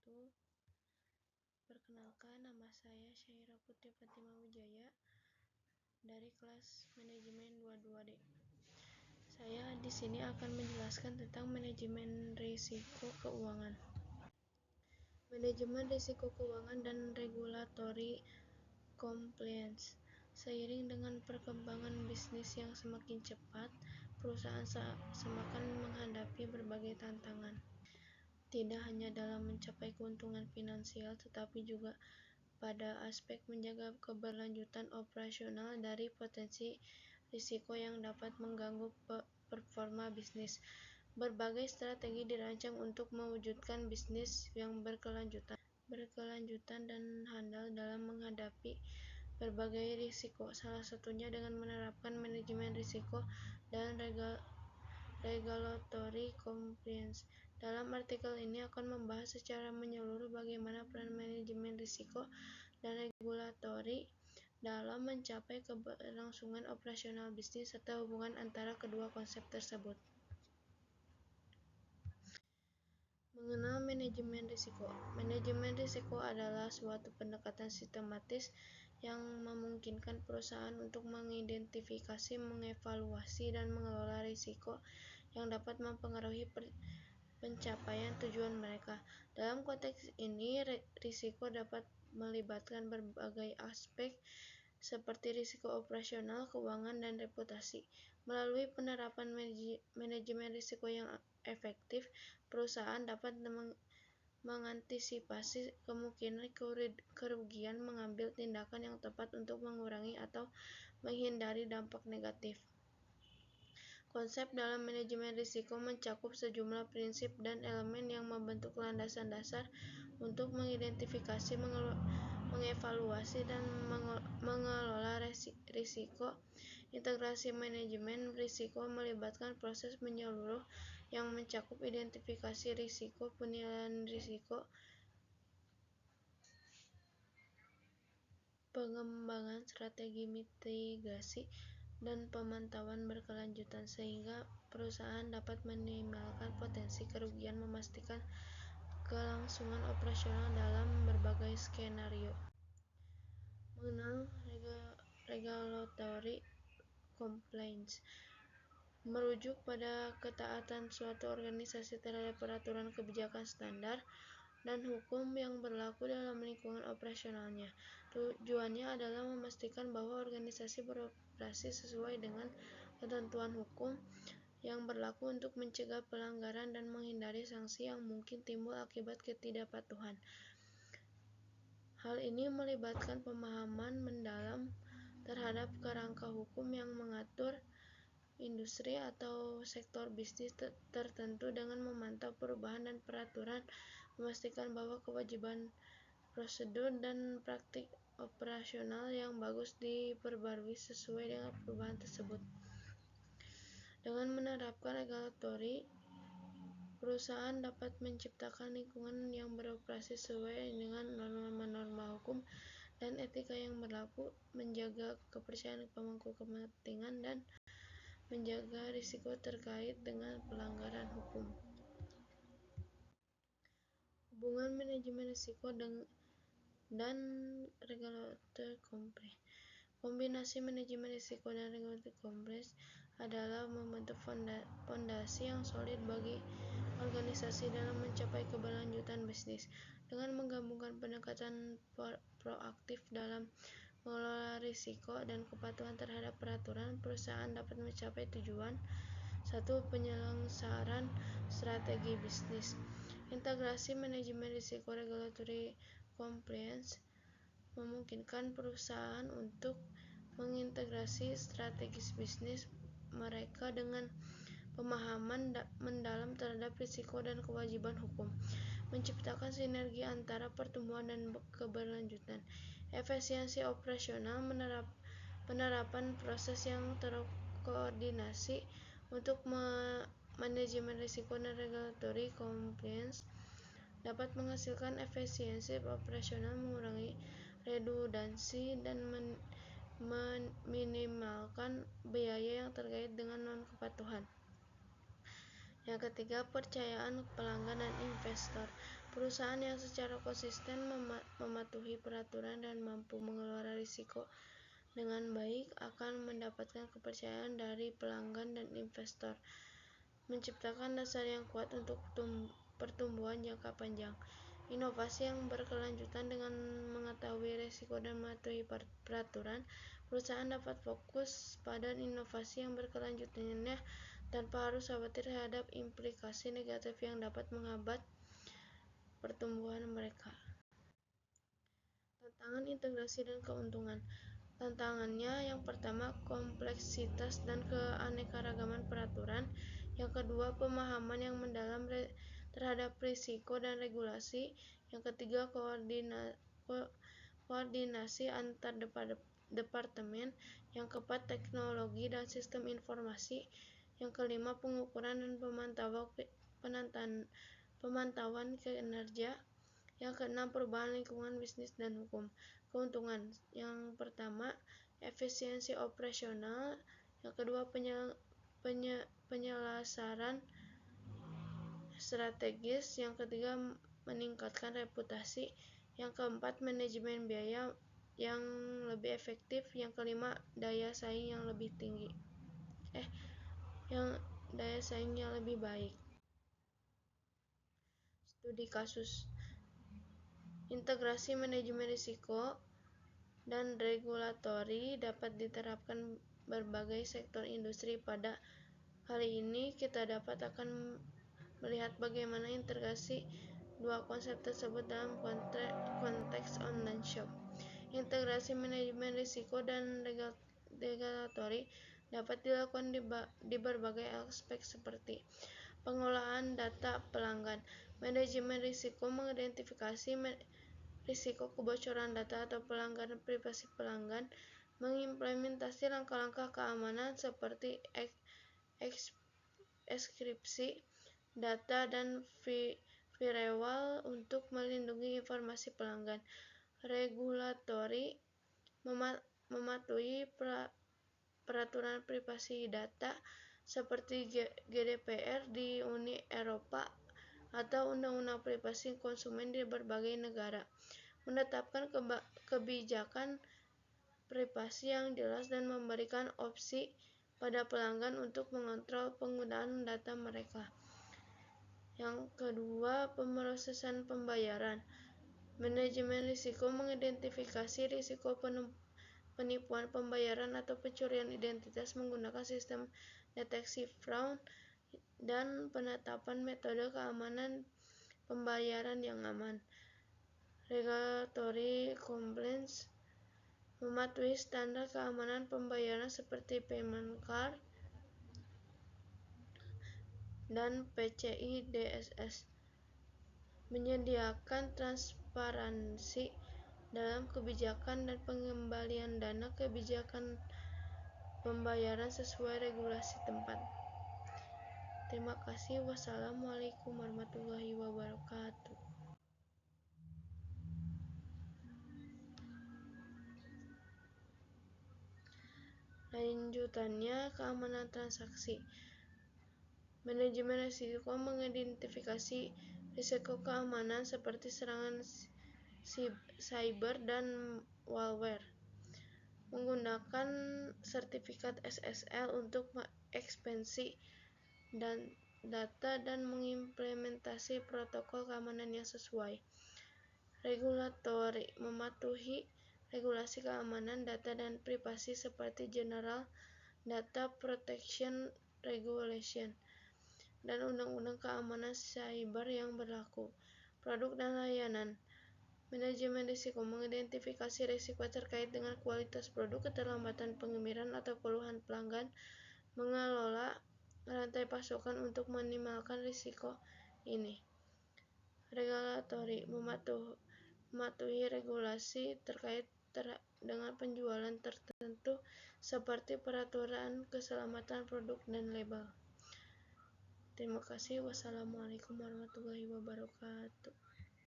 wabarakatuh. Perkenalkan, nama saya Syaira Putri Fatima Wijaya dari kelas manajemen 22D. Saya di sini akan menjelaskan tentang manajemen risiko keuangan. Manajemen risiko keuangan dan regulatory compliance. Seiring dengan perkembangan bisnis yang semakin cepat, perusahaan semakin menghadapi berbagai tantangan. Tidak hanya dalam mencapai keuntungan finansial, tetapi juga pada aspek menjaga keberlanjutan operasional dari potensi risiko yang dapat mengganggu performa bisnis. Berbagai strategi dirancang untuk mewujudkan bisnis yang berkelanjutan dan handal dalam menghadapi berbagai risiko, salah satunya dengan menerapkan manajemen risiko dan regulatory compliance. Dalam artikel ini akan membahas secara menyeluruh bagaimana peran manajemen risiko dan regulatory dalam mencapai keberlangsungan operasional bisnis serta hubungan antara kedua konsep tersebut. Mengenal manajemen risiko. Manajemen risiko adalah suatu pendekatan sistematis yang memungkinkan perusahaan untuk mengidentifikasi, mengevaluasi, dan mengelola risiko yang dapat mempengaruhi pencapaian tujuan mereka. Dalam konteks ini, risiko dapat melibatkan berbagai aspek seperti risiko operasional, keuangan, dan reputasi. Melalui penerapan manajemen risiko yang efektif, perusahaan dapat mengantisipasi kemungkinan kerugian, mengambil tindakan yang tepat untuk mengurangi atau menghindari dampak negatif. Konsep dalam manajemen risiko mencakup sejumlah prinsip dan elemen yang membentuk landasan dasar untuk mengidentifikasi, mengevaluasi, dan mengelola risiko. Integrasi manajemen risiko melibatkan proses menyeluruh yang mencakup identifikasi risiko, penilaian risiko, pengembangan strategi mitigasi, dan pemantauan berkelanjutan sehingga perusahaan dapat meminimalkan potensi kerugian, memastikan kelangsungan operasional dalam berbagai skenario. Mengenal regulatory compliance merujuk pada ketaatan suatu organisasi terhadap peraturan, kebijakan, standar, dan hukum yang berlaku dalam lingkungan operasionalnya. Tujuannya adalah memastikan bahwa organisasi beroperasi sesuai dengan ketentuan hukum yang berlaku untuk mencegah pelanggaran dan menghindari sanksi yang mungkin timbul akibat ketidakpatuhan. Hal ini melibatkan pemahaman mendalam terhadap kerangka hukum yang mengatur industri atau sektor bisnis tertentu dengan memantau perubahan dan peraturan, memastikan bahwa kewajiban, prosedur, dan praktik operasional yang bagus diperbarui sesuai dengan perubahan tersebut. Dengan menerapkan regulatory, perusahaan dapat menciptakan lingkungan yang beroperasi sesuai dengan norma-norma hukum dan etika yang berlaku, menjaga kepercayaan pemangku kepentingan, dan menjaga risiko terkait dengan pelanggaran hukum. Hubungan manajemen risiko dan regulatory compliance. Kombinasi manajemen risiko dan regulatory compliance adalah membentuk fondasi yang solid bagi organisasi dalam mencapai keberlanjutan bisnis. Dengan menggabungkan pendekatan proaktif dalam mengelola risiko dan kepatuhan terhadap peraturan, perusahaan dapat mencapai tujuan. 1. Penyelenggaraan strategi bisnis. Integrasi manajemen risiko regulatory compliance memungkinkan perusahaan untuk mengintegrasi strategi bisnis mereka dengan pemahaman mendalam terhadap risiko dan kewajiban hukum, menciptakan sinergi antara pertumbuhan dan keberlanjutan. Efisiensi operasional. Penerapan proses yang terkoordinasi untuk manajemen risiko dan regulatory compliance dapat menghasilkan efisiensi operasional, mengurangi redundansi, dan meminimalkan biaya yang terkait dengan non-kepatuhan. Yang ketiga, percayaan pelanggan dan investor. Perusahaan yang secara konsisten mematuhi peraturan dan mampu mengelola risiko dengan baik akan mendapatkan kepercayaan dari pelanggan dan investor, menciptakan dasar yang kuat untuk pertumbuhan jangka panjang. Inovasi yang berkelanjutan dengan mengetahui risiko dan mematuhi peraturan, perusahaan dapat fokus pada inovasi yang berkelanjutannya tanpa harus khawatir terhadap implikasi negatif yang dapat menghambat pertumbuhan mereka. Tantangan integrasi dan keuntungan. Tantangannya yang pertama, kompleksitas dan keanekaragaman peraturan. Yang kedua, pemahaman yang mendalam terhadap risiko dan regulasi. Yang ketiga, koordinasi antar departemen. Yang keempat, teknologi dan sistem informasi. Yang kelima, pengukuran dan pemantauan kinerja. Yang keenam, perubahan lingkungan bisnis dan hukum. Keuntungan yang pertama, efisiensi operasional. Yang kedua, penyelenggaraan strategis. Yang ketiga, meningkatkan reputasi. Yang keempat, manajemen biaya yang lebih efektif. Yang kelima, daya saing yang lebih baik. Studi kasus. Integrasi manajemen risiko dan regulatori dapat diterapkan berbagai sektor industri. Pada hari ini kita akan melihat bagaimana integrasi dua konsep tersebut dalam konteks online shop. Integrasi manajemen risiko dan regulatori dapat dilakukan di berbagai aspek seperti pengolahan data pelanggan. Manajemen risiko mengidentifikasi risiko kebocoran data atau pelanggaran privasi pelanggan, mengimplementasi langkah-langkah keamanan seperti enkripsi data dan firewall untuk melindungi informasi pelanggan. Regulatori mematuhi peraturan privasi data seperti GDPR di Uni Eropa atau Undang-Undang Privasi Konsumen di berbagai negara, menetapkan kebijakan privasi yang jelas dan memberikan opsi pada pelanggan untuk mengontrol penggunaan data mereka. Yang kedua, pemrosesan pembayaran. Manajemen risiko mengidentifikasi risiko penipuan pembayaran atau pencurian identitas menggunakan sistem deteksi fraud dan penetapan metode keamanan pembayaran yang aman. Regulatory compliance mematuhi standar keamanan pembayaran seperti payment card dan PCI DSS, menyediakan transparansi dalam kebijakan dan pengembalian dana kebijakan pembayaran sesuai regulasi tempat. Terima kasih. Wassalamualaikum warahmatullahi wabarakatuh. Lanjutannya, keamanan transaksi. Manajemen risiko mengidentifikasi risiko keamanan seperti serangan cyber dan malware, menggunakan sertifikat SSL untuk mengekspansi data dan mengimplementasi protokol keamanan yang sesuai. Regulatori mematuhi regulasi keamanan data dan privasi seperti General Data Protection Regulation dan Undang-Undang Keamanan Cyber yang berlaku. Produk dan layanan. Manajemen risiko mengidentifikasi risiko terkait dengan kualitas produk, keterlambatan pengiriman atau keluhan pelanggan, mengelola rantai pasokan untuk meminimalkan risiko ini. Regulatori mematuhi regulasi terkait dengan penjualan tertentu seperti peraturan keselamatan produk dan label. Terima kasih. Wassalamualaikum warahmatullahi wabarakatuh.